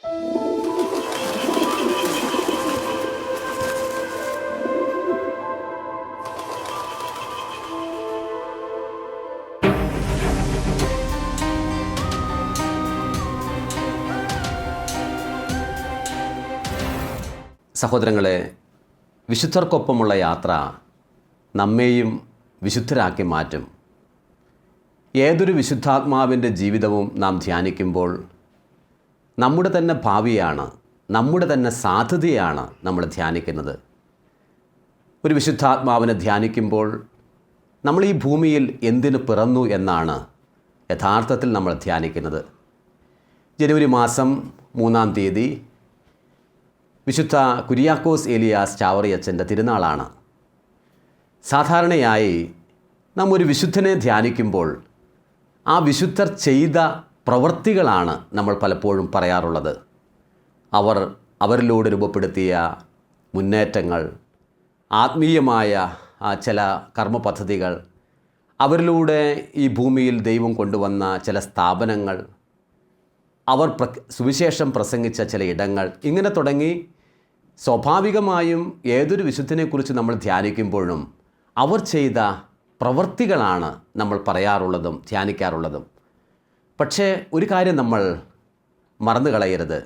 സഹോദരങ്ങളെ, വിശുദ്ധർക്കൊപ്പമുള്ള യാത്ര നമ്മെയും വിശുദ്ധരാക്കി മാറ്റും. ഏതൊരു വിശുദ്ധാത്മാവിൻ്റെ ജീവിതവും നാം ധ്യാനിക്കുമ്പോൾ നമ്മുടെ തന്നെ ഭാവിയാണ്, നമ്മുടെ തന്നെ സാധ്യതയാണ് നമ്മൾ ധ്യാനിക്കുന്നത്. ഒരു വിശുദ്ധാത്മാവിനെ ധ്യാനിക്കുമ്പോൾ നമ്മൾ ഈ ഭൂമിയിൽ എന്തിനു പിറന്നു എന്നാണ് യഥാർത്ഥത്തിൽ നമ്മൾ ധ്യാനിക്കുന്നത്. ജനുവരി മാസം 3-ാം തീയതി വിശുദ്ധ കുര്യാക്കോസ് ഏലിയാസ് ചാവറയച്ചൻ്റെ തിരുനാളാണ്. സാധാരണയായി നാം ഒരു വിശുദ്ധനെ ധ്യാനിക്കുമ്പോൾ ആ വിശുദ്ധർ ചെയ്ത പ്രവൃത്തികളാണ് നമ്മൾ പലപ്പോഴും പറയാറുള്ളത്. അവരിലൂടെ രൂപപ്പെടുത്തിയ മുന്നേറ്റങ്ങൾ, ആത്മീയമായ ചില കർമ്മ പദ്ധതികൾ, അവരിലൂടെ ഈ ഭൂമിയിൽ ദൈവം കൊണ്ടുവന്ന ചില സ്ഥാപനങ്ങൾ, അവർ സുവിശേഷം പ്രസംഗിച്ച ചില ഇടങ്ങൾ, ഇങ്ങനെ തുടങ്ങി സ്വാഭാവികമായും ഏതൊരു വിശുദ്ധനെക്കുറിച്ച് നമ്മൾ ധ്യാനിക്കുമ്പോഴും അവർ ചെയ്ത പ്രവൃത്തികളാണ് നമ്മൾ പറയാറുള്ളതും ധ്യാനിക്കാറുള്ളതും. പക്ഷേ ഒരു കാര്യം നമ്മൾ മറന്നു കളയരുത്.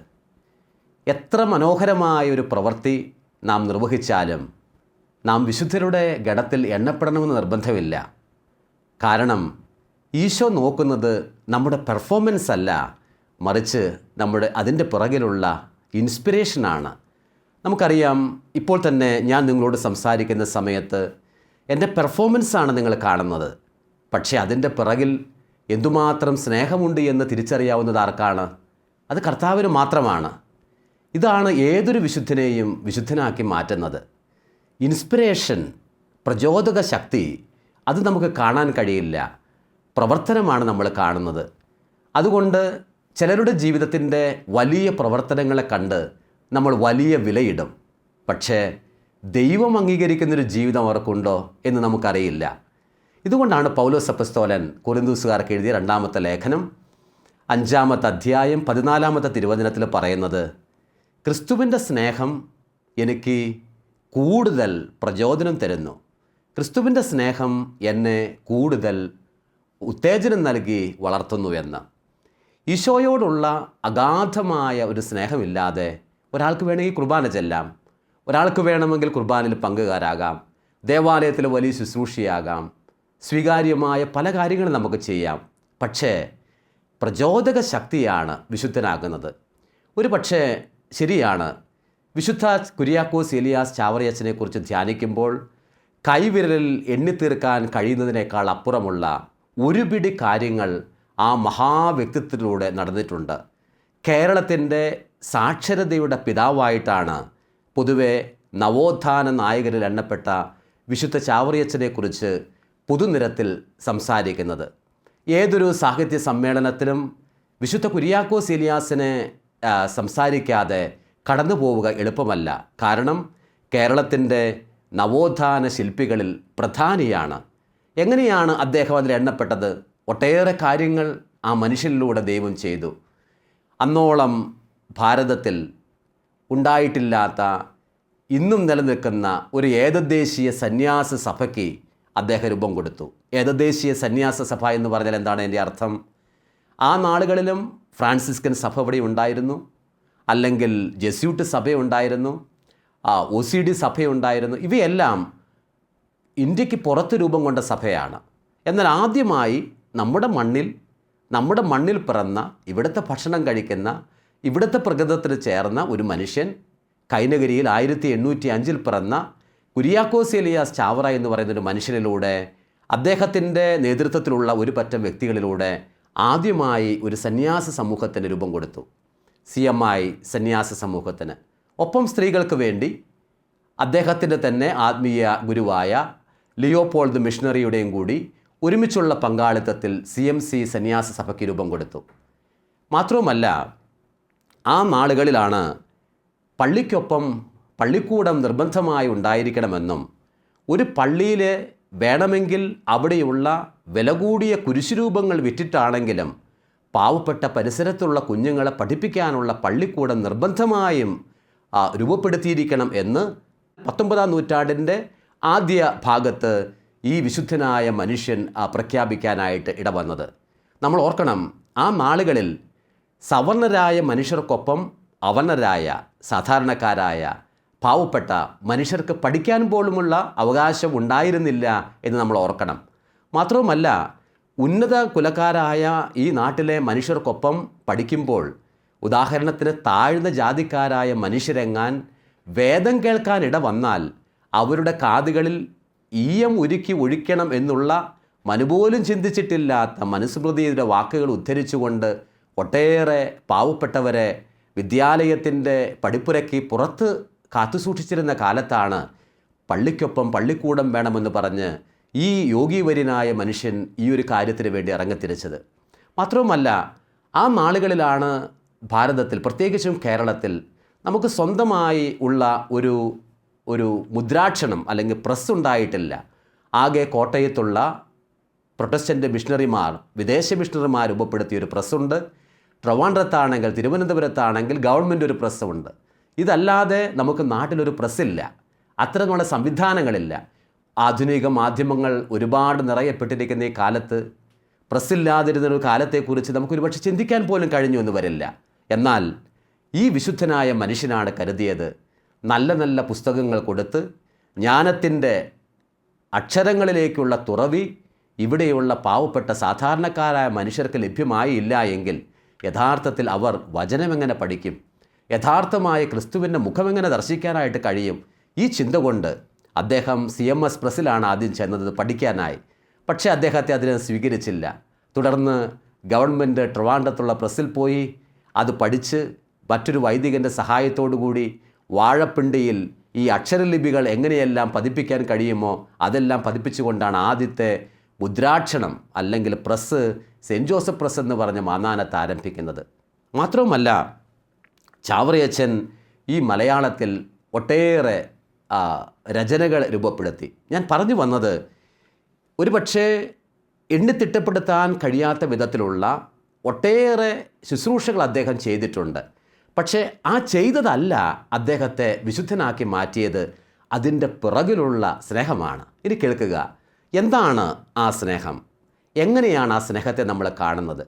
എത്ര മനോഹരമായ ഒരു പ്രവൃത്തി നാം നിർവഹിച്ചാലും നാം വിശുദ്ധരുടെ ഗണത്തിൽ എണ്ണപ്പെടണമെന്ന് നിർബന്ധമില്ല. കാരണം ഈശോ നോക്കുന്നത് നമ്മുടെ പെർഫോമൻസ് അല്ല, മറിച്ച് അതിൻ്റെ പുറകിലുള്ള ഇൻസ്പിറേഷനാണ്. നമുക്കറിയാം, ഇപ്പോൾ തന്നെ ഞാൻ നിങ്ങളോട് സംസാരിക്കുന്ന സമയത്ത് എൻ്റെ പെർഫോമൻസാണ് നിങ്ങൾ കാണുന്നത്. പക്ഷേ അതിൻ്റെ പിറകിൽ എന്തുമാത്രം സ്നേഹമുണ്ട് എന്ന് തിരിച്ചറിയാവുന്നത് ആർക്കാണ്? അത് കർത്താവിന് മാത്രമാണ്. ഇതാണ് ഏതൊരു വിശുദ്ധനെയും വിശുദ്ധനാക്കി മാറ്റുന്നത്. ഇൻസ്പിറേഷൻ, പ്രചോദക ശക്തി, അത് നമുക്ക് കാണാൻ കഴിയില്ല. പ്രവർത്തനമാണ് നമ്മൾ കാണുന്നത്. അതുകൊണ്ട് ചിലരുടെ ജീവിതത്തിൻ്റെ വലിയ പ്രവർത്തനങ്ങളെ കണ്ട് നമ്മൾ വലിയ വിലയിടും. പക്ഷേ ദൈവം അംഗീകരിക്കുന്നൊരു ജീവിതം അവർക്കുണ്ടോ എന്ന് നമുക്കറിയില്ല. ഇതുകൊണ്ടാണ് പൗലോസ് അപ്പസ്തോലൻ കൊരിന്ത്യക്കാർക്ക് എഴുതിയ 2-ാമത്തെ ലേഖനം 5-ാമത്തെ അധ്യായം 14-ാമത്തെ തിരുവചനത്തിൽ പറയുന്നത്, ക്രിസ്തുവിൻ്റെ സ്നേഹം എനിക്ക് കൂടുതൽ പ്രചോദനം തരുന്നു, ക്രിസ്തുവിൻ്റെ സ്നേഹം എന്നെ കൂടുതൽ ഉത്തേജനം നൽകി വളർത്തുന്നു എന്ന്. ഈശോയോടുള്ള അഗാധമായ ഒരു സ്നേഹമില്ലാതെ ഒരാൾക്ക് വേണമെങ്കിൽ കുർബാന ചെല്ലാം, ഒരാൾക്ക് വേണമെങ്കിൽ കുർബാനയിൽ പങ്കുകാരാകാം, ദേവാലയത്തിൽ വലിയ ശുശ്രൂഷയാകാം, സ്വീകാര്യമായ പല കാര്യങ്ങളും നമുക്ക് ചെയ്യാം. പക്ഷേ പ്രചോദക ശക്തിയാണ് വിശുദ്ധനാകുന്നത്. ഒരു പക്ഷേ ശരിയാണ്, വിശുദ്ധ കുര്യാക്കോസ് ഏലിയാസ് ചാവറയച്ചനെക്കുറിച്ച് ധ്യാനിക്കുമ്പോൾ കൈവിരലിൽ എണ്ണിത്തീർക്കാൻ കഴിയുന്നതിനേക്കാൾ അപ്പുറമുള്ള ഒരു പിടി കാര്യങ്ങൾ ആ മഹാവ്യക്തിത്വത്തിലൂടെ നടന്നിട്ടുണ്ട്. കേരളത്തിൻ്റെ സാക്ഷരതയുടെ പിതാവായിട്ടാണ് പൊതുവെ നവോത്ഥാന നായകരിൽ എണ്ണപ്പെട്ട വിശുദ്ധ ചാവറയച്ചനെക്കുറിച്ച് പൊതുനിരത്തിൽ സംസാരിക്കുന്നത്. ഏതൊരു സാഹിത്യ സമ്മേളനത്തിലും വിശുദ്ധ കുര്യാക്കോസ് ഏലിയാസിനെ സംസാരിക്കാതെ കടന്നു പോവുക എളുപ്പമല്ല. കാരണം കേരളത്തിൻ്റെ നവോത്ഥാന ശില്പികളിൽ പ്രധാനിയാണ്. എങ്ങനെയാണ് അദ്ദേഹം അതിൽ എണ്ണപ്പെട്ടത്? ഒട്ടേറെ കാര്യങ്ങൾ ആ മനുഷ്യനിലൂടെ ദൈവം ചെയ്തു. അന്നോളം ഭാരതത്തിൽ ഉണ്ടായിട്ടില്ലാത്ത, ഇന്നും നിലനിൽക്കുന്ന ഒരു ഏകദേശീയ സന്യാസ സഭയ്ക്ക് അദ്ദേഹം രൂപം കൊടുത്തു. ഏകദേശീയ സന്യാസ സഭ എന്ന് പറഞ്ഞാൽ എന്താണ് എൻ്റെ അർത്ഥം? ആ നാളുകളിലും ഫ്രാൻസിസ്കൻ സഭ ഇവിടെ ഉണ്ടായിരുന്നു, അല്ലെങ്കിൽ ജെസ്യൂട്ട് സഭയുണ്ടായിരുന്നു, OCD സഭയുണ്ടായിരുന്നു. ഇവയെല്ലാം ഇന്ത്യക്ക് പുറത്ത് രൂപം കൊണ്ട സഭയാണ്. എന്നാൽ ആദ്യമായി നമ്മുടെ മണ്ണിൽ പിറന്ന, ഇവിടുത്തെ ഭക്ഷണം കഴിക്കുന്ന, ഇവിടുത്തെ പ്രകൃതത്തിന് ചേർന്ന ഒരു മനുഷ്യൻ, കൈനഗിരിയിൽ 1805 പിറന്ന കുര്യാക്കോസ് ഏലിയാസ് ചാവറ എന്ന് പറയുന്നൊരു മനുഷ്യനിലൂടെ, അദ്ദേഹത്തിൻ്റെ നേതൃത്വത്തിലുള്ള ഒരു പറ്റം വ്യക്തികളിലൂടെ ആദ്യമായി ഒരു സന്യാസ സമൂഹത്തിന് രൂപം കൊടുത്തു. CMI സന്യാസ സമൂഹത്തിന്. ഒപ്പം സ്ത്രീകൾക്ക് വേണ്ടി അദ്ദേഹത്തിൻ്റെ തന്നെ ആത്മീയ ഗുരുവായ ലിയോപോൾ ദി മിഷണറിയുടെയും കൂടി ഒരുമിച്ചുള്ള പങ്കാളിത്തത്തിൽ CMC സന്യാസ സഭയ്ക്ക് രൂപം കൊടുത്തു. മാത്രവുമല്ല, ആ നാളുകളിലാണ് പള്ളിക്കൊപ്പം പള്ളിക്കൂടം നിർബന്ധമായി ഉണ്ടായിരിക്കണമെന്നും ഒരു പള്ളിയിൽ വേണമെങ്കിൽ അവിടെയുള്ള വില കൂടിയ കുരിശുരൂപങ്ങൾ വിറ്റിട്ടാണെങ്കിലും പാവപ്പെട്ട പരിസരത്തുള്ള കുഞ്ഞുങ്ങളെ പഠിപ്പിക്കാനുള്ള പള്ളിക്കൂടം നിർബന്ധമായും രൂപപ്പെടുത്തിയിരിക്കണം എന്ന് 19-ാം നൂറ്റാണ്ടിൻ്റെ ആദ്യ ഭാഗത്ത് ഈ വിശുദ്ധനായ മനുഷ്യൻ പ്രഖ്യാപിക്കാനായിട്ട് ഇടവന്നത്. നമ്മൾ ഓർക്കണം, ആ നാളുകളിൽ സവർണരായ മനുഷ്യർക്കൊപ്പം അവർണരായ സാധാരണക്കാരായ പാവപ്പെട്ട മനുഷ്യർക്ക് പഠിക്കാൻ പോലുമുള്ള അവകാശം ഉണ്ടായിരുന്നില്ല എന്ന് നമ്മൾ ഓർക്കണം. മാത്രവുമല്ല, ഉന്നത കുലക്കാരായ ഈ നാട്ടിലെ മനുഷ്യർക്കൊപ്പം പഠിക്കുമ്പോൾ ഉദാഹരണത്തിന് താഴ്ന്ന ജാതിക്കാരായ മനുഷ്യരെങ്ങാൻ വേദം കേൾക്കാനിട വന്നാൽ അവരുടെ കാതുകളിൽ ഈയം ഉരുക്കി ഒഴിക്കണം എന്നുള്ള മനുപോലും ചിന്തിച്ചിട്ടില്ലാത്ത മനുസ്മൃതിയുടെ വാക്കുകൾ ഉദ്ധരിച്ചുകൊണ്ട് ഒട്ടേറെ പാവപ്പെട്ടവരെ വിദ്യാലയത്തിൻ്റെ പടിപ്പുരയ്ക്ക് പുറത്ത് കാത്തുസൂക്ഷിച്ചിരുന്ന കാലത്താണ് പള്ളിക്കൊപ്പം പള്ളിക്കൂടം വേണമെന്ന് പറഞ്ഞ് ഈ യോഗീവര്യനായ മനുഷ്യൻ ഈ ഒരു കാര്യത്തിന് വേണ്ടി ഇറങ്ങിത്തിരിച്ചത്. മാത്രവുമല്ല, ആ നാളുകളിലാണ് ഭാരതത്തിൽ, പ്രത്യേകിച്ചും കേരളത്തിൽ, നമുക്ക് സ്വന്തമായി ഉള്ള ഒരു മുദ്രാക്ഷണം അല്ലെങ്കിൽ പ്രസ് ഉണ്ടായിട്ടില്ല. ആകെ കോട്ടയത്തുള്ള പ്രൊട്ടസ്റ്റൻ്റ് മിഷണറിമാർ, വിദേശ മിഷണറിമാർ രൂപപ്പെടുത്തിയൊരു പ്രസ്സുണ്ട്. ട്രിവാൻഡ്രത്താണെങ്കിൽ, തിരുവനന്തപുരത്താണെങ്കിൽ ഗവൺമെൻറ് ഒരു പ്രസ്സുണ്ട്. ഇതല്ലാതെ നമുക്ക് നാട്ടിലൊരു പ്രസ്സില്ല, അത്തരമുള്ള സംവിധാനങ്ങളില്ല. ആധുനിക മാധ്യമങ്ങൾ ഒരുപാട് നിറയപ്പെട്ടിരിക്കുന്ന ഈ കാലത്ത് പ്രസ്സില്ലാതിരുന്നൊരു കാലത്തെക്കുറിച്ച് നമുക്ക് ഒരുപക്ഷെ ചിന്തിക്കാൻ പോലും കഴിഞ്ഞു എന്ന് വരില്ല. എന്നാൽ ഈ വിശുദ്ധനായ മനുഷ്യനാണ് കരുതിയത് നല്ല നല്ല പുസ്തകങ്ങൾ കൊടുത്ത് ജ്ഞാനത്തിൻ്റെ അക്ഷരങ്ങളിലേക്കുള്ള തുറവി ഇവിടെയുള്ള പാവപ്പെട്ട സാധാരണക്കാരായ മനുഷ്യർക്ക് ലഭ്യമായില്ല എങ്കിൽ യഥാർത്ഥത്തിൽ അവർ വചനമെങ്ങനെ പഠിക്കും, യഥാർത്ഥമായ ക്രിസ്തുവിൻ്റെ മുഖമെങ്ങനെ ദർശിക്കാനായിട്ട് കഴിയും? ഈ ചിന്ത കൊണ്ട് അദ്ദേഹം CMS പ്രസ്സിലാണ് ആദ്യം ചെന്നത് പഠിക്കാനായി. പക്ഷേ അദ്ദേഹത്തെ അതിനെ സ്വീകരിച്ചില്ല. തുടർന്ന് ഗവൺമെൻറ് ട്രിവാൻഡ്രത്തുള്ള പ്രസ്സിൽ പോയി അത് പഠിച്ച് മറ്റൊരു വൈദികൻ്റെ സഹായത്തോടുകൂടി വാഴപ്പിണ്ടിയിൽ ഈ അക്ഷരലിപികൾ എങ്ങനെയെല്ലാം പതിപ്പിക്കാൻ കഴിയുമോ അതെല്ലാം പതിപ്പിച്ചുകൊണ്ടാണ് ആദ്യത്തെ മുദ്രാക്ഷണം അല്ലെങ്കിൽ പ്രസ് സെൻറ്റ് ജോസഫ് പ്രസ് എന്ന് പറഞ്ഞ മാന്നാനത്ത് ആരംഭിക്കുന്നത്. മാത്രവുമല്ല, ചാവറയച്ചൻ ഈ മലയാളത്തിൽ ഒട്ടേറെ രചനകൾ രൂപപ്പെടുത്തി. ഞാൻ പറഞ്ഞു വന്നത്, ഒരുപക്ഷെ എണ്ണിത്തിട്ടപ്പെടുത്താൻ കഴിയാത്ത വിധത്തിലുള്ള ഒട്ടേറെ ശുശ്രൂഷകൾ അദ്ദേഹം ചെയ്തിട്ടുണ്ട്. പക്ഷേ ആ ചെയ്തതല്ല അദ്ദേഹത്തെ വിശുദ്ധനാക്കി മാറ്റിയത്, അതിൻ്റെ പിറകിലുള്ള സ്നേഹമാണ്. ഇനി കേൾക്കുക, എന്താണ് ആ സ്നേഹം? എങ്ങനെയാണ് ആ സ്നേഹത്തെ നമ്മൾ കാണുന്നത്?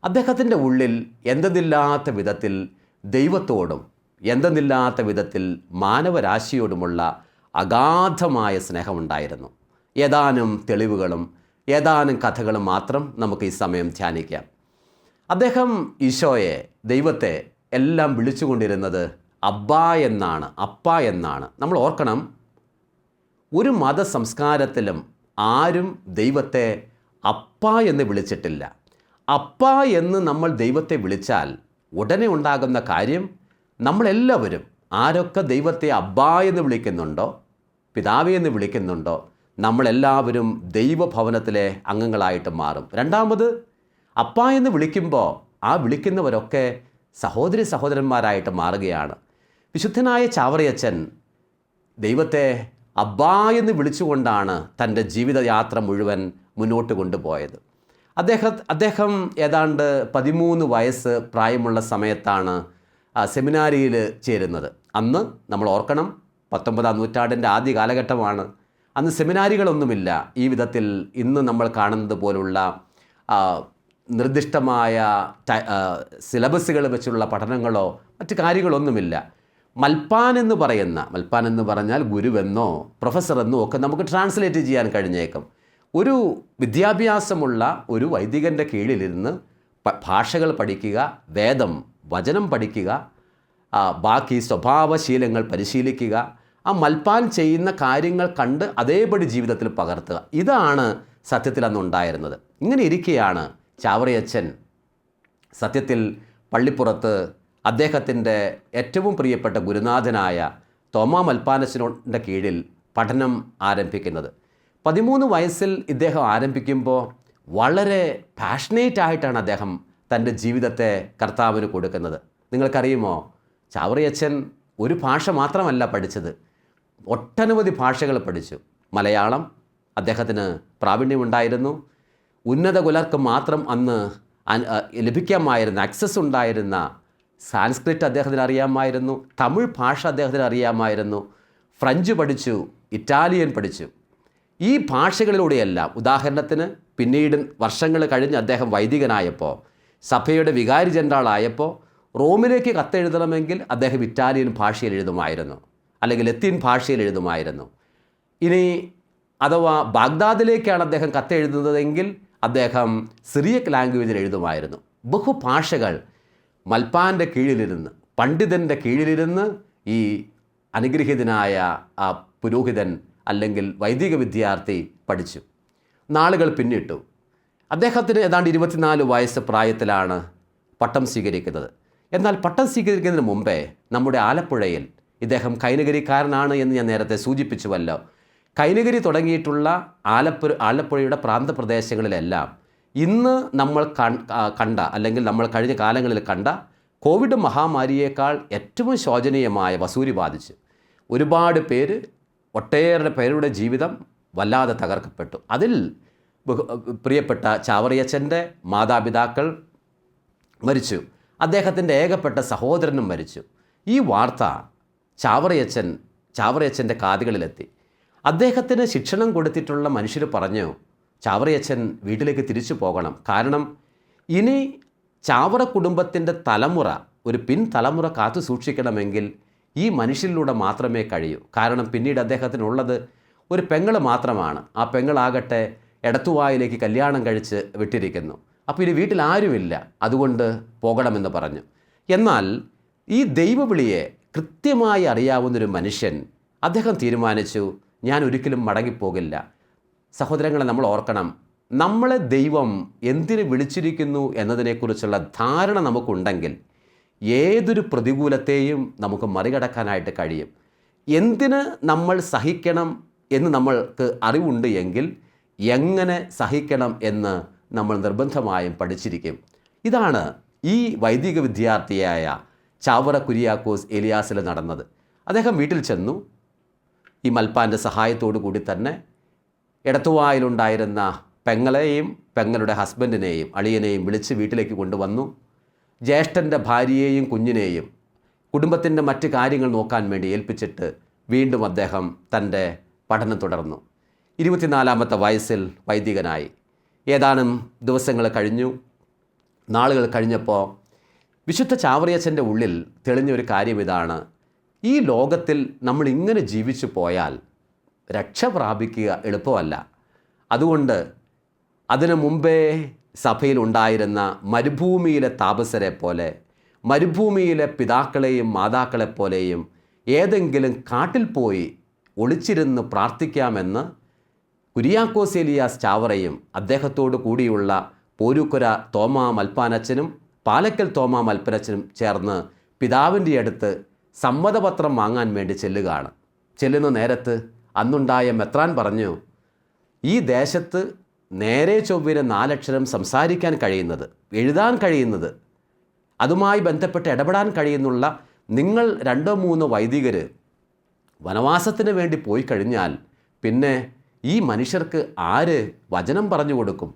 അദ്ദേഹത്തിൻ്റെ ഉള്ളിൽ എന്തെന്നില്ലാത്ത വിധത്തിൽ ദൈവത്തോടും എന്തെന്നില്ലാത്ത വിധത്തിൽ മാനവരാശിയോടുമുള്ള അഗാധമായ സ്നേഹമുണ്ടായിരുന്നു. ഏതാനും തെളിവുകളും ഏതാനും കഥകളും മാത്രം നമുക്ക് ഈ സമയം ധ്യാനിക്കാം. അദ്ദേഹം ഈശോയെ, ദൈവത്തെ എല്ലാം വിളിച്ചുകൊണ്ടിരുന്നത് അബ്ബാ എന്നാണ്, അപ്പ എന്നാണ്. നമ്മൾ ഓർക്കണം, ഒരു മത സംസ്കാരത്തിലും ആരും ദൈവത്തെ അപ്പ എന്ന് വിളിച്ചിട്ടില്ല. അപ്പ എന്ന് നമ്മൾ ദൈവത്തെ വിളിച്ചാൽ ഉടനെ ഉണ്ടാകുന്ന കാര്യം, നമ്മളെല്ലാവരും ആരൊക്കെ ദൈവത്തെ അബ്ബാ എന്ന് വിളിക്കുന്നുണ്ടോ, പിതാവേ എന്ന് വിളിക്കുന്നുണ്ടോ, നമ്മളെല്ലാവരും ദൈവഭവനത്തിലെ അംഗങ്ങളായിട്ട് മാറും. രണ്ടാമത്, അപ്പ എന്ന് വിളിക്കുമ്പോൾ ആ വിളിക്കുന്നവരൊക്കെ സഹോദരി സഹോദരന്മാരായിട്ട് മാറുകയാണ്. വിശുദ്ധനായ ചാവറയച്ചൻ ദൈവത്തെ അബ്ബാ എന്ന് വിളിച്ചുകൊണ്ടാണ് തൻ്റെ ജീവിതയാത്ര മുഴുവൻ മുന്നോട്ട് കൊണ്ടുപോയത്. അദ്ദേഹം ഏതാണ്ട് 13 വയസ്സ് പ്രായമുള്ള സമയത്താണ് സെമിനാരിയിൽ ചേരുന്നത്. അന്ന് നമ്മൾ ഓർക്കണം, 19-ാം നൂറ്റാണ്ടിൻ്റെ ആദ്യ കാലഘട്ടമാണ്. അന്ന് സെമിനാരികളൊന്നുമില്ല. ഈ വിധത്തിൽ ഇന്ന് നമ്മൾ കാണുന്നത് പോലുള്ള നിർദ്ദിഷ്ടമായ സിലബസുകൾ വെച്ചുള്ള പഠനങ്ങളോ മറ്റു കാര്യങ്ങളൊന്നുമില്ല. മൽപ്പാൻ എന്ന് പറഞ്ഞാൽ ഗുരുവെന്നോ പ്രൊഫസറെന്നോ ഒക്കെ നമുക്ക് ട്രാൻസ്ലേറ്റ് ചെയ്യാൻ കഴിഞ്ഞേക്കും. ഒരു വിദ്യാഭ്യാസമുള്ള ഒരു വൈദികൻ്റെ കീഴിലിരുന്ന് ഭാഷകൾ പഠിക്കുക, വേദം വചനം പഠിക്കുക, ബാക്കി സ്വഭാവശീലങ്ങൾ പരിശീലിക്കുക, ആ മൽപ്പാൻ ചെയ്യുന്ന കാര്യങ്ങൾ കണ്ട് അതേപടി ജീവിതത്തിൽ പകർത്തുക. ഇതാണ് സത്യത്തിൽ അന്നുണ്ടായിരുന്നത്. ഇങ്ങനെ ഇരിക്കെയാണ് ചാവറയച്ചൻ സത്യത്തിൽ പള്ളിപ്പുറത്ത് അദ്ദേഹത്തിൻ്റെ ഏറ്റവും പ്രിയപ്പെട്ട ഗുരുനാഥനായ തോമാ മൽപ്പാനച്ചൻ്റെ കീഴിൽ പഠനം ആരംഭിക്കുന്നത്. 13 വയസ്സിൽ ഇദ്ദേഹം ആരംഭിക്കുമ്പോൾ വളരെ പാഷനേറ്റ് ആയിട്ടാണ് അദ്ദേഹം തൻ്റെ ജീവിതത്തെ കർത്താവിന് കൊടുക്കുന്നത്. നിങ്ങൾക്കറിയുമോ, ചാവറയച്ചൻ ഒരു ഭാഷ മാത്രമല്ല പഠിച്ചത്, ഒട്ടനവധി ഭാഷകൾ പഠിച്ചു. മലയാളം അദ്ദേഹത്തിന് പ്രാവീണ്യമുണ്ടായിരുന്നു. ഉന്നത കുലർക്ക് മാത്രം അന്ന് ലഭിക്കാമായിരുന്ന ആക്സസ് ഉണ്ടായിരുന്ന സാൻസ്ക്രിറ്റ് അദ്ദേഹത്തിന് അറിയാമായിരുന്നു, തമിഴ് ഭാഷ അദ്ദേഹത്തിന് അറിയാമായിരുന്നു, ഫ്രഞ്ച് പഠിച്ചു, ഇറ്റാലിയൻ പഠിച്ചു. ഈ ഭാഷകളിലൂടെയെല്ലാം, ഉദാഹരണത്തിന് പിന്നീട് വർഷങ്ങൾ കഴിഞ്ഞ് അദ്ദേഹം വൈദികനായപ്പോൾ, സഭയുടെ വികാരി ജനറലായപ്പോൾ റോമിലേക്ക് കത്തെഴുതണമെങ്കിൽ അദ്ദേഹം ഇറ്റാലിയൻ ഭാഷയിൽ എഴുതുമായിരുന്നു, അല്ലെങ്കിൽ ലത്തീൻ ഭാഷയിൽ എഴുതുമായിരുന്നു. ഇനി അഥവാ ബാഗ്ദാദിലേക്കാണ് അദ്ദേഹം കത്തെഴുതുന്നതെങ്കിൽ അദ്ദേഹം സിറിയക് ലാംഗ്വേജിൽ എഴുതുമായിരുന്നു. ബഹുഭാഷകൾ മൽപ്പാൻ്റെ കീഴിലിരുന്ന്, പണ്ഡിതൻ്റെ കീഴിലിരുന്ന് ഈ അനുഗ്രഹീതനായ ആ പുരോഹിതൻ അല്ലെങ്കിൽ വൈദിക വിദ്യാർത്ഥി പഠിച്ചു. നാളുകൾ പിന്നിട്ടു. അദ്ദേഹത്തിന് ഏതാണ്ട് 24 വയസ്സ് പ്രായത്തിലാണ് പട്ടം സ്വീകരിക്കുന്നത്. എന്നാൽ പട്ടം സ്വീകരിക്കുന്നതിന് മുമ്പേ നമ്മുടെ ആലപ്പുഴയിൽ, ഇദ്ദേഹം കൈനഗരിക്കാരനാണ് എന്ന് ഞാൻ നേരത്തെ സൂചിപ്പിച്ചുവല്ലോ, കൈനഗരി തുടങ്ങിയിട്ടുള്ള ആലപ്പുഴയുടെ പ്രാന്തപ്രദേശങ്ങളിലെല്ലാം ഇന്ന് നമ്മൾ കണ്ട, അല്ലെങ്കിൽ നമ്മൾ കഴിഞ്ഞ കാലങ്ങളിൽ കണ്ട കോവിഡ് മഹാമാരിയേക്കാൾ ഏറ്റവും ശോചനീയമായ വസൂരി ബാധിച്ചു. ഒരുപാട് പേര്, ഒട്ടേറെ പേരുടെ ജീവിതം വല്ലാതെ തകർക്കപ്പെട്ടു. അതിൽ പ്രിയപ്പെട്ട ചാവറയച്ചൻ്റെ മാതാപിതാക്കൾ മരിച്ചു. അദ്ദേഹത്തിൻ്റെ ഏകപ്പെട്ട സഹോദരനും മരിച്ചു. ഈ വാർത്ത ചാവറയച്ചൻ്റെ കാതുകളിലെത്തി. അദ്ദേഹത്തിന് ശിക്ഷണം കൊടുത്തിട്ടുള്ള മനുഷ്യർ പറഞ്ഞു, ചാവറയച്ചൻ വീട്ടിലേക്ക് തിരിച്ചു പോകണം. കാരണം ഇനി ചാവറ കുടുംബത്തിൻ്റെ തലമുറ, ഒരു പിൻതലമുറ കാത്തു സൂക്ഷിക്കണമെങ്കിൽ ഈ മനുഷ്യരിലൂടെ മാത്രമേ കഴിയൂ. കാരണം പിന്നീട് അദ്ദേഹത്തിനുള്ളത് ഒരു പെങ്ങള് മാത്രമാണ്. ആ പെങ്ങളാകട്ടെ എടത്തുവായിലേക്ക് കല്യാണം കഴിച്ച് വിട്ടിരിക്കുന്നു. അപ്പോൾ ഇനി വീട്ടിൽ ആരുമില്ല, അതുകൊണ്ട് പോകണമെന്ന് പറഞ്ഞു. എന്നാൽ ഈ ദൈവവിളിയെ കൃത്യമായി അറിയാവുന്നൊരു മനുഷ്യൻ, അദ്ദേഹം തീരുമാനിച്ചു, ഞാൻ ഒരിക്കലും മടങ്ങിപ്പോകില്ല. സഹോദരങ്ങളെ, നമ്മൾ ഓർക്കണം, നമ്മളെ ദൈവം എന്തിനു വിളിച്ചിരിക്കുന്നു എന്നതിനെക്കുറിച്ചുള്ള ധാരണ നമുക്കുണ്ടെങ്കിൽ ഏതൊരു പ്രതികൂലത്തെയും നമുക്ക് മറികടക്കാനായിട്ട് കഴിയും. എന്തിന് നമ്മൾ സഹിക്കണം എന്ന് നമ്മൾക്ക് അറിവുണ്ട് എങ്കിൽ എങ്ങനെ സഹിക്കണം എന്ന് നമ്മൾ നിർബന്ധമായും പഠിച്ചിരിക്കും. ഇതാണ് ഈ വൈദിക വിദ്യാർത്ഥിയായ ചാവറ കുര്യാക്കോസ് ഏലിയാസിൽ നടന്നത്. അദ്ദേഹം വീട്ടിൽ ചെന്നു. ഈ മൽപ്പാൻ്റെ സഹായത്തോടു കൂടി തന്നെ എടത്തുവായിലുണ്ടായിരുന്ന പെങ്ങളെയും പെങ്ങളുടെ ഹസ്ബൻഡിനെയും അളിയനെയും വിളിച്ച് വീട്ടിലേക്ക് കൊണ്ടുവന്നു. ജ്യേഷ്ഠൻ്റെ ഭാര്യയെയും കുഞ്ഞിനെയും കുടുംബത്തിൻ്റെ മറ്റ് കാര്യങ്ങൾ നോക്കാൻ വേണ്ടി ഏൽപ്പിച്ചിട്ട് വീണ്ടും അദ്ദേഹം തൻ്റെ പഠനം തുടർന്നു. 24-ാമത്തെ വയസ്സിൽ വൈദികനായി. ഏതാനും ദിവസങ്ങൾ കഴിഞ്ഞു. നാളുകൾ കഴിഞ്ഞപ്പോൾ വിശുദ്ധ ചാവറയച്ചൻ്റെ ഉള്ളിൽ തെളിഞ്ഞൊരു കാര്യം ഇതാണ്: ഈ ലോകത്തിൽ നമ്മൾ ഇങ്ങനെ ജീവിച്ചു പോയാൽ രക്ഷ പ്രാപിക്കുക എളുപ്പമല്ല. അതുകൊണ്ട് അതിനു മുമ്പേ സഭയിൽ ഉണ്ടായിരുന്ന മരുഭൂമിയിലെ താപസരെ പോലെ, മരുഭൂമിയിലെ പിതാക്കളെയും മാതാക്കളെപ്പോലെയും ഏതെങ്കിലും കാട്ടിൽ പോയി ഒളിച്ചിരുന്ന് പ്രാർത്ഥിക്കാമെന്ന് കുര്യാക്കോസ് ഏലിയാസ് ചാവറയും അദ്ദേഹത്തോടു കൂടിയുള്ള പോരൂക്കര തോമാ മൽപ്പാനച്ചനും പാലക്കൽ തോമാ മൽപ്പനച്ചനും ചേർന്ന് പിതാവിൻ്റെ അടുത്ത് സമ്മതപത്രം വാങ്ങാൻ വേണ്ടി ചെല്ലുകയാണ്. ചെല്ലുന്ന നേരത്ത് അന്നുണ്ടായ മെത്രാൻ പറഞ്ഞു, ഈ ദേശത്ത് നേരെ ചൊവ്വിന് 4 അക്ഷരം സംസാരിക്കാൻ കഴിയുന്നത്, എഴുതാൻ കഴിയുന്നത്, അതുമായി ബന്ധപ്പെട്ട് ഇടപെടാൻ കഴിയുന്നുള്ള നിങ്ങൾ 2-3 വൈദികർ വനവാസത്തിന് വേണ്ടി പോയി കഴിഞ്ഞാൽ പിന്നെ ഈ മനുഷ്യർക്ക് ആര് വചനം പറഞ്ഞു കൊടുക്കും?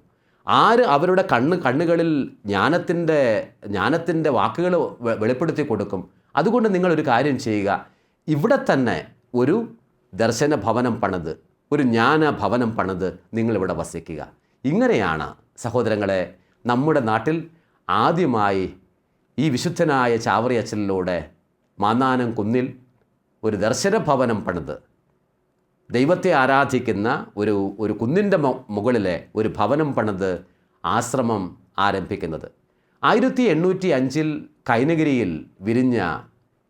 ആര് അവരുടെ കണ്ണുകളിൽ ജ്ഞാനത്തിൻ്റെ വാക്കുകൾ വെളിപ്പെടുത്തി കൊടുക്കും? അതുകൊണ്ട് നിങ്ങളൊരു കാര്യം ചെയ്യുക, ഇവിടെ തന്നെ ഒരു ദർശന ഭവനം പണിത്, ഒരു ജ്ഞാന ഭവനം പണിത് നിങ്ങളിവിടെ വസിക്കുക. ഇങ്ങനെയാണ് സഹോദരങ്ങളെ നമ്മുടെ നാട്ടിൽ ആദ്യമായി ഈ വിശുദ്ധനായ ചാവറയച്ചനിലൂടെ മാന്നാനം കുന്നിൽ ഒരു ദർശന ഭവനം പണിത് ദൈവത്തെ ആരാധിക്കുന്ന ഒരു കുന്നിൻ്റെ മുകളിലെ ഒരു ഭവനം പണിത് ആശ്രമം ആരംഭിക്കുന്നത്. 1805 കൈനഗിരിയിൽ വിരിഞ്ഞ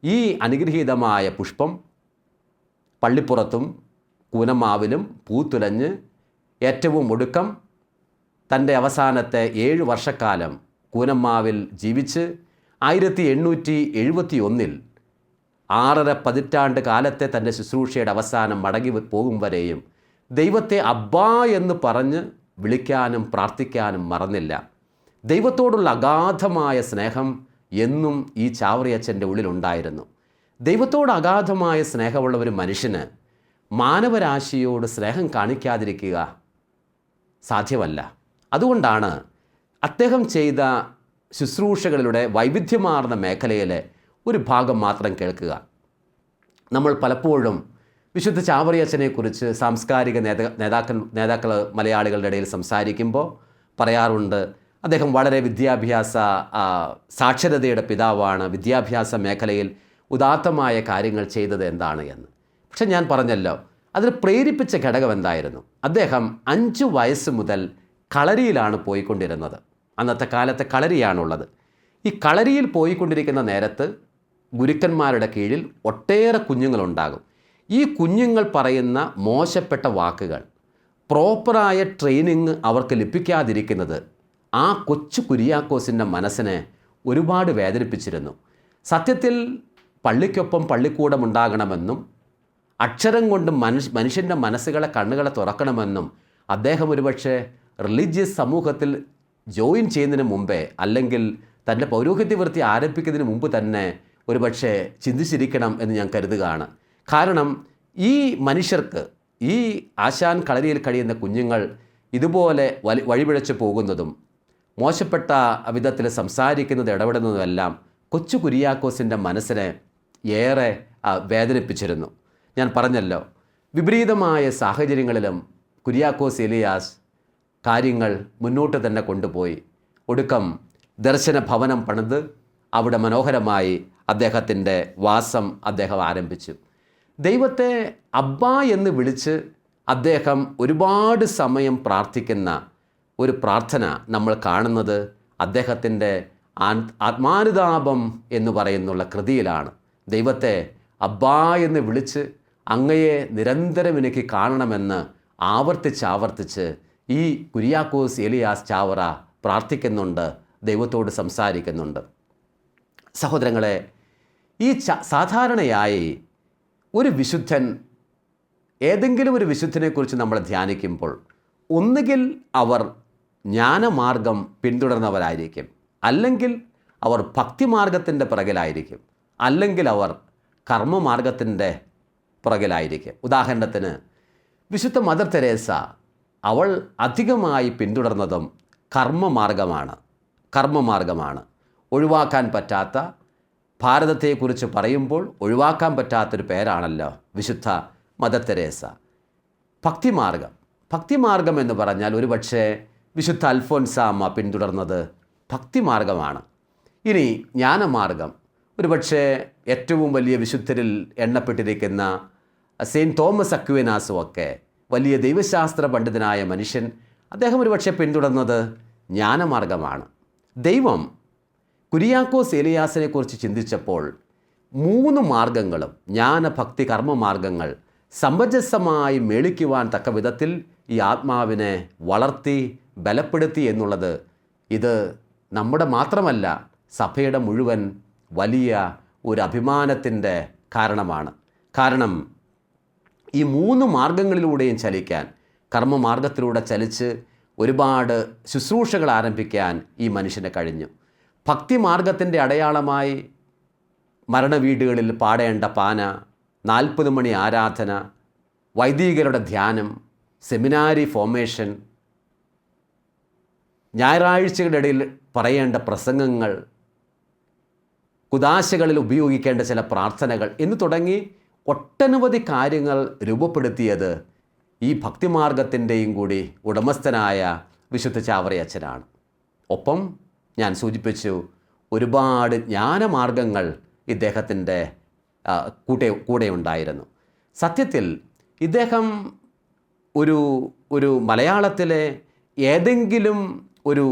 ഈ അനുഗ്രഹീതമായ പുഷ്പം പള്ളിപ്പുറത്തും കൂനമാവിലും പൂത്തുലഞ്ഞ് ഏറ്റവും ഒടുക്കം തൻ്റെ അവസാനത്തെ 7 വർഷക്കാലം കൂനമാവിൽ ജീവിച്ച് 1871 6.5 പതിറ്റാണ്ട് കാലത്തെ തൻ്റെ ശുശ്രൂഷയുടെ അവസാനം മടങ്ങി പോകും വരെയും ദൈവത്തെ അബ്ബാ എന്ന് പറഞ്ഞ് വിളിക്കാനും പ്രാർത്ഥിക്കാനും മറന്നില്ല. ദൈവത്തോടുള്ള അഗാധമായ സ്നേഹം എന്നും ഈ ചാവറയച്ചൻ്റെ ഉള്ളിലുണ്ടായിരുന്നു. ദൈവത്തോട് അഗാധമായ സ്നേഹമുള്ള ഒരു മനുഷ്യന് മാനവരാശിയോട് സ്നേഹം കാണിക്കാതിരിക്കുക സാധ്യമല്ല. അതുകൊണ്ടാണ് അദ്ദേഹം ചെയ്ത ശുശ്രൂഷകളിലൂടെ വൈവിധ്യമാർന്ന മേഖലയിലെ ഒരു ഭാഗം മാത്രം കേൾക്കുക. നമ്മൾ പലപ്പോഴും വിശുദ്ധ ചാവറിയച്ചനെക്കുറിച്ച് സാംസ്കാരിക നേതാക്കൾ മലയാളികളുടെ ഇടയിൽ സംസാരിക്കുമ്പോൾ പറയാറുണ്ട്, അദ്ദേഹം വളരെ സാക്ഷരതയുടെ പിതാവാണ്, വിദ്യാഭ്യാസ മേഖലയിൽ ഉദാത്തമായ കാര്യങ്ങൾ ചെയ്തത് എന്താണ് എന്ന്. പക്ഷെ ഞാൻ പറഞ്ഞല്ലോ, അതിന് പ്രേരിപ്പിച്ച ഘടകം എന്തായിരുന്നു? അദ്ദേഹം 5 വയസ്സ് മുതൽ കളരിയിലാണ് പോയിക്കൊണ്ടിരുന്നത്. അന്നത്തെ കാലത്തെ കളരിയാണുള്ളത്. ഈ കളരിയിൽ പോയിക്കൊണ്ടിരിക്കുന്ന നേരത്ത് ഗുരുക്കന്മാരുടെ കീഴിൽ ഒട്ടേറെ കുഞ്ഞുങ്ങളുണ്ടാകും. ഈ കുഞ്ഞുങ്ങൾ പറയുന്ന മോശപ്പെട്ട വാക്കുകൾ, പ്രോപ്പറായ ട്രെയിനിങ് അവർക്ക് ലഭിക്കാതിരിക്കുന്നത് ആ കൊച്ചു കുര്യാക്കോസിൻ്റെ മനസ്സിനെ ഒരുപാട് വേദനിപ്പിച്ചിരുന്നു. സത്യത്തിൽ പള്ളിക്കൊപ്പം പള്ളിക്കൂടമുണ്ടാകണമെന്നും അക്ഷരം കൊണ്ട് മനുഷ്യൻ്റെ മനസ്സുകളെ കണ്ണുകളെ തുറക്കണമെന്നും അദ്ദേഹം ഒരുപക്ഷെ റിലീജിയസ് സമൂഹത്തിൽ ജോയിൻ ചെയ്യുന്നതിന് മുമ്പേ, അല്ലെങ്കിൽ തൻ്റെ പൗരോഹിത്യ വൃത്തി ആരംഭിക്കുന്നതിന് മുമ്പ് തന്നെ ഒരുപക്ഷെ ചിന്തിച്ചിരിക്കണം എന്ന് ഞാൻ കരുതുകയാണ്. കാരണം ഈ മനുഷ്യർക്ക്, ഈ ആശാൻ കളരിയിൽ കഴിയുന്ന കുഞ്ഞുങ്ങൾ ഇതുപോലെ വഴിപിഴച്ചു പോകുന്നതും മോശപ്പെട്ട വിധത്തിൽ സംസാരിക്കുന്നത് ഇടപെടുന്നതുമെല്ലാം കൊച്ചു കുര്യാക്കോസിൻ്റെ മനസ്സിനെ ഏറെ വേദനിപ്പിച്ചിരുന്നു. ഞാൻ പറഞ്ഞല്ലോ, വിപരീതമായ സാഹചര്യങ്ങളിലും കുര്യാക്കോസ് ഏലിയാസ് കാര്യങ്ങൾ മുന്നോട്ട് തന്നെ കൊണ്ടുപോയി ഒടുക്കം ദർശന ഭവനം പണിത് അവിടെ മനോഹരമായി അദ്ദേഹത്തിൻ്റെ വാസം അദ്ദേഹം ആരംഭിച്ചു. ദൈവത്തെ അബ്ബ എന്ന് വിളിച്ച് അദ്ദേഹം ഒരുപാട് സമയം പ്രാർത്ഥിക്കുന്ന ഒരു പ്രാർത്ഥന നമ്മൾ കാണുന്നത് അദ്ദേഹത്തിൻ്റെ ആത്മാനുതാപം എന്ന് പറയുന്നുള്ള കൃതിയിലാണ്. ദൈവത്തെ അബ്ബ എന്ന് വിളിച്ച് അങ്ങയെ നിരന്തരം എനിക്ക് കാണണമെന്ന് ആവർത്തിച്ച് ഈ കുര്യാക്കോസ് ഏലിയാസ് ചാവറ പ്രാർത്ഥിക്കുന്നുണ്ട്, ദൈവത്തോട് സംസാരിക്കുന്നുണ്ട്. സഹോദരങ്ങളെ, ഈ സാധാരണയായി ഒരു വിശുദ്ധൻ, ഏതെങ്കിലും ഒരു വിശുദ്ധനെക്കുറിച്ച് നമ്മൾ ധ്യാനിക്കുമ്പോൾ ഒന്നുകിൽ അവർ ജ്ഞാനമാർഗം പിന്തുടർന്നവരായിരിക്കും, അല്ലെങ്കിൽ അവർ ഭക്തിമാർഗത്തിൻ്റെ പുറകിലായിരിക്കും, അല്ലെങ്കിൽ അവർ കർമ്മമാർഗത്തിൻ്റെ പുറകിലായിരിക്കും. ഉദാഹരണത്തിന് വിശുദ്ധ മദർ തെരേസ, അവൾ അധികമായി പിന്തുടർന്നതും കർമ്മമാർഗമാണ്. ഒഴിവാക്കാൻ പറ്റാത്ത, ഭാരതത്തെക്കുറിച്ച് പറയുമ്പോൾ ഒഴിവാക്കാൻ പറ്റാത്തൊരു പേരാണല്ലോ വിശുദ്ധ മദർ തെരേസ. ഭക്തിമാർഗം എന്ന് പറഞ്ഞാൽ ഒരുപക്ഷെ വിശുദ്ധ അൽഫോൻസാമ്മ പിന്തുടർന്നത് ഭക്തിമാർഗമാണ്. ഇനി ജ്ഞാനമാർഗം, ഒരുപക്ഷെ ഏറ്റവും വലിയ വിശുദ്ധരിൽ എണ്ണപ്പെട്ടിരിക്കുന്ന സെയിൻറ്റ് തോമസ് അക്വിനാസും ഒക്കെ വലിയ ദൈവശാസ്ത്ര പണ്ഡിതനായ മനുഷ്യൻ, അദ്ദേഹം ഒരുപക്ഷെ പിന്തുടർന്നത് ജ്ഞാനമാർഗമാണ്. ദൈവം കുര്യാക്കോസ് ഏലിയാസിനെക്കുറിച്ച് ചിന്തിച്ചപ്പോൾ 3 മാർഗങ്ങളും, ജ്ഞാന ഭക്തി കർമ്മമാർഗങ്ങൾ സമഞ്ജസമായി മേളിക്കുവാൻ തക്ക വിധത്തിൽ ഈ ആത്മാവിനെ വളർത്തി ബലപ്പെടുത്തി എന്നുള്ളത് ഇത് നമ്മുടെ മാത്രമല്ല, സഭയുടെ മുഴുവൻ വലിയ ഒരു അഭിമാനത്തിൻ്റെ കാരണമാണ്. കാരണം ഈ 3 മാർഗങ്ങളിലൂടെയും ചലിക്കാൻ, കർമ്മമാർഗത്തിലൂടെ ചലിച്ച് ഒരുപാട് ശുശ്രൂഷകൾ ആരംഭിക്കാൻ ഈ മനുഷ്യന് കഴിഞ്ഞു. ഭക്തിമാർഗത്തിൻ്റെ അടയാളമായി മരണവീടുകളിൽ പാടേണ്ട പാന, 40 മണി ആരാധന, വൈദികരുടെ ധ്യാനം, സെമിനാരി ഫോർമേഷൻ, ഞായറാഴ്ചകളുടെ ഇടയിൽ പറയേണ്ട പ്രസംഗങ്ങൾ, കുദാശകളിൽ ഉപയോഗിക്കേണ്ട ചില പ്രാർത്ഥനകൾ എന്ന് തുടങ്ങി ഒട്ടനവധി കാര്യങ്ങൾ രൂപപ്പെടുത്തിയത് ഈ ഭക്തിമാർഗത്തിൻ്റെയും കൂടി ഉടമസ്ഥനായ വിശുദ്ധ ചാവറയച്ചനാണ്. ഒപ്പം ഞാൻ സൂചിപ്പിച്ചു, ഒരുപാട് ജ്ഞാനമാർഗങ്ങൾ ഇദ്ദേഹത്തിൻ്റെ കൂടെ ഉണ്ടായിരുന്നു. സത്യത്തിൽ ഇദ്ദേഹം ഒരു മലയാളത്തിലെ ഏതെങ്കിലും ഒരു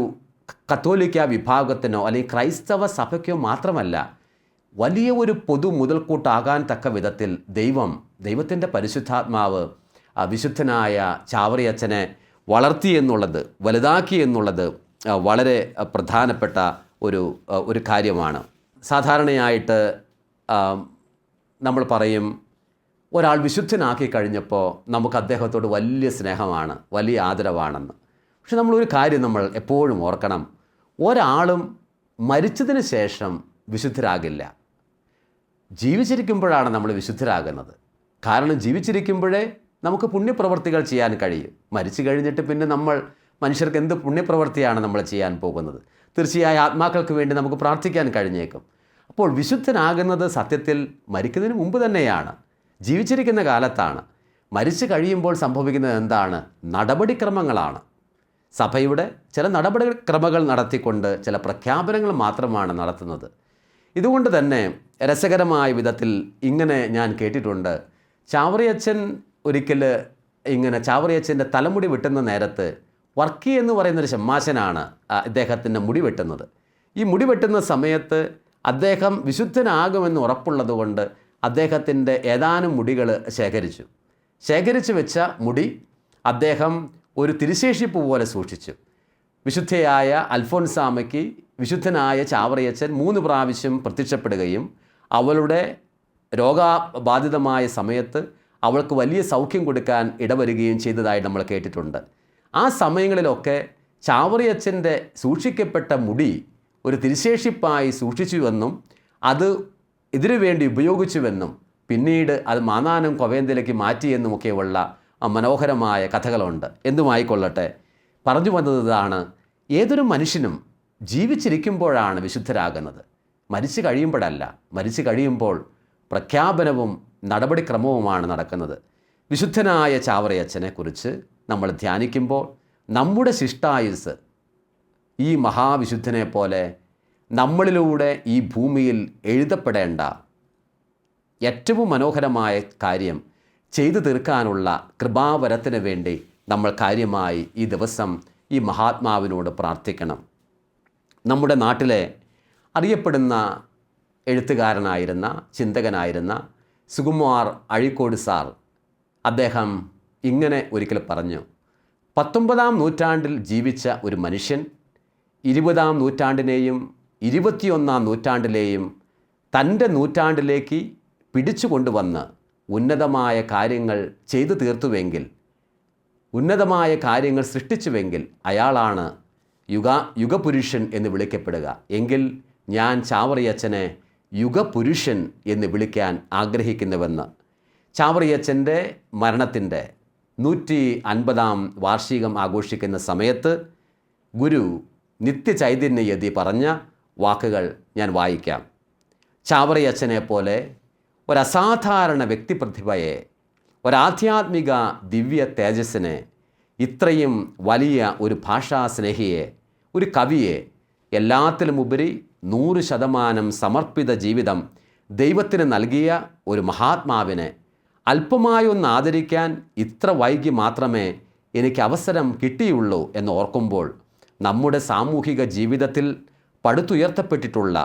കത്തോലിക്ക വിഭാഗത്തിനോ അല്ലെങ്കിൽ ക്രൈസ്തവ സഭയ്ക്കോ മാത്രമല്ല, വലിയ ഒരു പൊതു മുതൽക്കൂട്ടാകാൻ തക്ക വിധത്തിൽ ദൈവത്തിൻ്റെ പരിശുദ്ധാത്മാവ് വിശുദ്ധനായ ചാവറയച്ചനെ വളർത്തി എന്നുള്ളത്, വലുതാക്കി എന്നുള്ളത് വളരെ പ്രധാനപ്പെട്ട ഒരു കാര്യമാണ്. സാധാരണയായിട്ട് നമ്മൾ പറയും, ഒരാൾ വിശുദ്ധനാക്കി കഴിഞ്ഞപ്പോൾ നമുക്ക് അദ്ദേഹത്തോട് വലിയ സ്നേഹമാണ്, വലിയ ആദരവാണെന്ന്. പക്ഷെ നമ്മളൊരു കാര്യം നമ്മൾ എപ്പോഴും ഓർക്കണം, ഒരാളും മരിച്ചതിന് ശേഷം വിശുദ്ധരാകില്ല. ജീവിച്ചിരിക്കുമ്പോഴാണ് നമ്മൾ വിശുദ്ധരാകുന്നത്. കാരണം ജീവിച്ചിരിക്കുമ്പോഴേ നമുക്ക് പുണ്യപ്രവർത്തികൾ ചെയ്യാൻ കഴിയും. മരിച്ചു കഴിഞ്ഞിട്ട് പിന്നെ നമ്മൾ മനുഷ്യർക്ക് എന്ത് പുണ്യപ്രവൃത്തിയാണ് നമ്മൾ ചെയ്യാൻ പോകുന്നത്? തീർച്ചയായും ആത്മാക്കൾക്ക് വേണ്ടി നമുക്ക് പ്രാർത്ഥിക്കാൻ കഴിഞ്ഞേക്കും. അപ്പോൾ വിശുദ്ധനാകുന്നത് സത്യത്തിൽ മരിക്കുന്നതിന് മുമ്പ് തന്നെയാണ്, ജീവിച്ചിരിക്കുന്ന കാലത്താണ്. മരിച്ചു കഴിയുമ്പോൾ സംഭവിക്കുന്നത് എന്താണ്? നടപടിക്രമങ്ങളാണ്. സഭയുടെ ചില നടപടിക്രമങ്ങൾ നടത്തിക്കൊണ്ട് ചില പ്രഖ്യാപനങ്ങൾ മാത്രമാണ് നടത്തുന്നത്. ഇതുകൊണ്ട് തന്നെ രസകരമായ വിധത്തിൽ ഇങ്ങനെ ഞാൻ കേട്ടിട്ടുണ്ട്. ചാവറിയച്ചൻ ഒരിക്കൽ ഇങ്ങനെ ചാവറിയച്ചൻ്റെ തലമുടി വെട്ടുന്ന നേരത്ത് വർക്കി എന്ന് പറയുന്നൊരു ഷമ്മാശനാണ് അദ്ദേഹത്തിൻ്റെ മുടി വെട്ടുന്നത്. ഈ മുടി വെട്ടുന്ന സമയത്ത് അദ്ദേഹം വിശുദ്ധനാകുമെന്ന് ഉറപ്പുള്ളതുകൊണ്ട് അദ്ദേഹത്തിൻ്റെ ഏതാനും മുടികൾ ശേഖരിച്ചു വെച്ച മുടി അദ്ദേഹം ഒരു തിരുശേഷിപ്പ് പോലെ സൂക്ഷിച്ചു. വിശുദ്ധയായ അൽഫോൻസാമയ്ക്ക് വിശുദ്ധനായ ചാവറിയച്ചൻ 3 പ്രാവശ്യം പ്രത്യക്ഷപ്പെടുകയും അവളുടെ രോഗബാധിതമായ സമയത്ത് അവൾക്ക് വലിയ സൗഖ്യം കൊടുക്കാൻ ഇടവരികയും ചെയ്തതായി നമ്മൾ കേട്ടിട്ടുണ്ട്. ആ സമയങ്ങളിലൊക്കെ ചാവറിയച്ചൻ്റെ സൂക്ഷിക്കപ്പെട്ട മുടി ഒരു തിരുശേഷിപ്പായി സൂക്ഷിച്ചുവെന്നും അത് ഇതിനു വേണ്ടി ഉപയോഗിച്ചുവെന്നും പിന്നീട് അത് മാന്നാനം കൊവേന്തലേക്ക് മാറ്റിയെന്നുമൊക്കെയുള്ള മനോഹരമായ കഥകളുണ്ട്. എന്തുമായിക്കൊള്ളട്ടെ, പറഞ്ഞു വന്നതാണ്, ഏതൊരു മനുഷ്യനും ജീവിച്ചിരിക്കുമ്പോഴാണ് വിശുദ്ധരാകുന്നത്, മരിച്ചു കഴിയുമ്പോഴല്ല. മരിച്ചു കഴിയുമ്പോൾ പ്രഖ്യാപനവും നടപടിക്രമവുമാണ് നടക്കുന്നത്. വിശുദ്ധനായ ചാവറയച്ചനെക്കുറിച്ച് നമ്മൾ ധ്യാനിക്കുമ്പോൾ നമ്മുടെ ശിഷ്ടായുസ് ഈ മഹാവിശുദ്ധനെ പോലെ നമ്മളിലൂടെ ഈ ഭൂമിയിൽ എഴുതപ്പെടേണ്ട ഏറ്റവും മനോഹരമായ കാര്യം ചെയ്തു തീർക്കാനുള്ള കൃപാവരത്തിന് വേണ്ടി നമ്മൾ കാര്യമായി ഈ ദിവസം ഈ മഹാത്മാവിനോട് പ്രാർത്ഥിക്കണം. നമ്മുടെ നാട്ടിലെ അറിയപ്പെടുന്ന എഴുത്തുകാരനായിരുന്ന ചിന്തകനായിരുന്ന സുകുമാർ അഴീക്കോട് സാർ, അദ്ദേഹം ഇങ്ങനെ ഒരിക്കൽ പറഞ്ഞു, 19-ാം നൂറ്റാണ്ടിൽ ജീവിച്ച ഒരു മനുഷ്യൻ 20-ാം നൂറ്റാണ്ടിനെയും 21-ാം നൂറ്റാണ്ടിലെയും തൻ്റെ നൂറ്റാണ്ടിലേക്ക് പിടിച്ചു കൊണ്ടുവന്ന് ഉന്നതമായ കാര്യങ്ങൾ ചെയ്തു തീർത്തുവെങ്കിൽ, ഉന്നതമായ കാര്യങ്ങൾ സൃഷ്ടിച്ചുവെങ്കിൽ അയാളാണ് യുഗപുരുഷൻ എന്ന് വിളിക്കപ്പെടുക. എങ്കിൽ ഞാൻ ചാവറിയച്ചനെ യുഗപുരുഷൻ എന്ന് വിളിക്കാൻ ആഗ്രഹിക്കുന്നുവെന്ന്. ചാവറിയച്ചൻ്റെ മരണത്തിൻ്റെ 150-ാം വാർഷികം ആഘോഷിക്കുന്ന സമയത്ത് ഗുരു നിത്യചൈതന്യയതി പറഞ്ഞ വാക്കുകൾ ഞാൻ വായിക്കാം. ചാവറിയച്ചനെ പോലെ ഒരസാധാരണ വ്യക്തിപ്രതിഭയെ, ഒരാധ്യാത്മിക ദിവ്യ തേജസ്സിനെ, ഇത്രയും വലിയ ഒരു ഭാഷാസ്നേഹിയെ, ഒരു കവിയെ, എല്ലാത്തിലുമുപരി 100% സമർപ്പിത ജീവിതം ദൈവത്തിന് നൽകിയ ഒരു മഹാത്മാവിനെ അല്പമായൊന്ന് ആദരിക്കാൻ ഇത്ര വൈകി മാത്രമേ എനിക്ക് അവസരം കിട്ടിയുള്ളൂ എന്ന് ഓർക്കുമ്പോൾ നമ്മുടെ സാമൂഹിക ജീവിതത്തിൽ പടുത്തുയർത്തപ്പെട്ടിട്ടുള്ള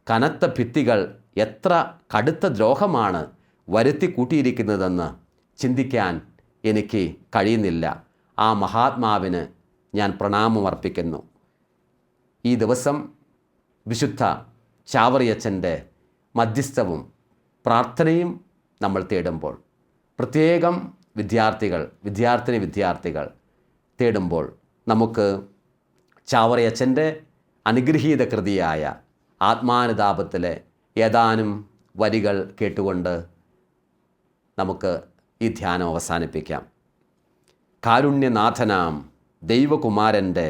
കനത്ത ഭിത്തികൾ എത്ര കടുത്ത ദ്രോഹമാണ് വരുത്തി കൂട്ടിയിരിക്കുന്നതെന്ന് ചിന്തിക്കാൻ എനിക്ക് കഴിയുന്നില്ല. ആ മഹാത്മാവിന് ഞാൻ പ്രണാമമർപ്പിക്കുന്നു. ഈ ദിവസം വിശുദ്ധ ചാവറിയച്ചൻ്റെ മധ്യസ്ഥവും പ്രാർത്ഥനയും നമ്മൾ തേടുമ്പോൾ, പ്രത്യേകം വിദ്യാർത്ഥികൾ തേടുമ്പോൾ നമുക്ക് ചാവറിയച്ചൻ്റെ അനുഗ്രഹീത കൃതിയായ ആത്മാനുതാപത്തിലെ ഏതാനും വരികൾ കേട്ടുകൊണ്ട് നമുക്ക് ഈ ധ്യാനം അവസാനിപ്പിക്കാം. കാരുണ്യനാഥനാം ദൈവകുമാരൻ്റെ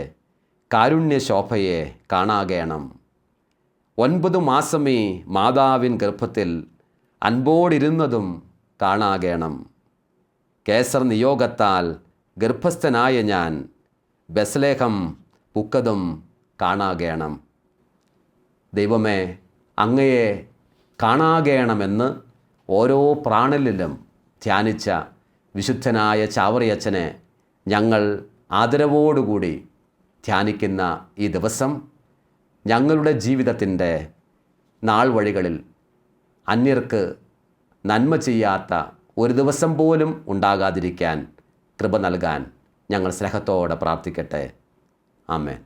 കാരുണ്യശോഭയെ കാണാകേണം. 9 മാസമേ മാതാവിൻ ഗർഭത്തിൽ അൻപോടിരുന്നതും കാണാകേണം. കേസർ നിയോഗത്താൽ ഗർഭസ്ഥനായ ഞാൻ ബെത്ലഹേം പുക്കതും കാണാകേണം. ദൈവമേ, അങ്ങയെ കാണാകേണമെന്ന് ഓരോ പ്രാണലിലും ധ്യാനിച്ച വിശുദ്ധനായ ചാവറിയച്ചനെ ഞങ്ങൾ ആദരവോടുകൂടി ധ്യാനിക്കുന്ന ഈ ദിവസം ഞങ്ങളുടെ ജീവിതത്തിൻ്റെ നാൾ വഴികളിൽ അന്യർക്ക് നന്മ ചെയ്യാത്ത ഒരു ദിവസം പോലും ഉണ്ടാകാതിരിക്കാൻ കൃപ നൽകാൻ ഞങ്ങൾ സ്നേഹത്തോടെ പ്രാർത്ഥിക്കട്ടെ. ആമേൻ.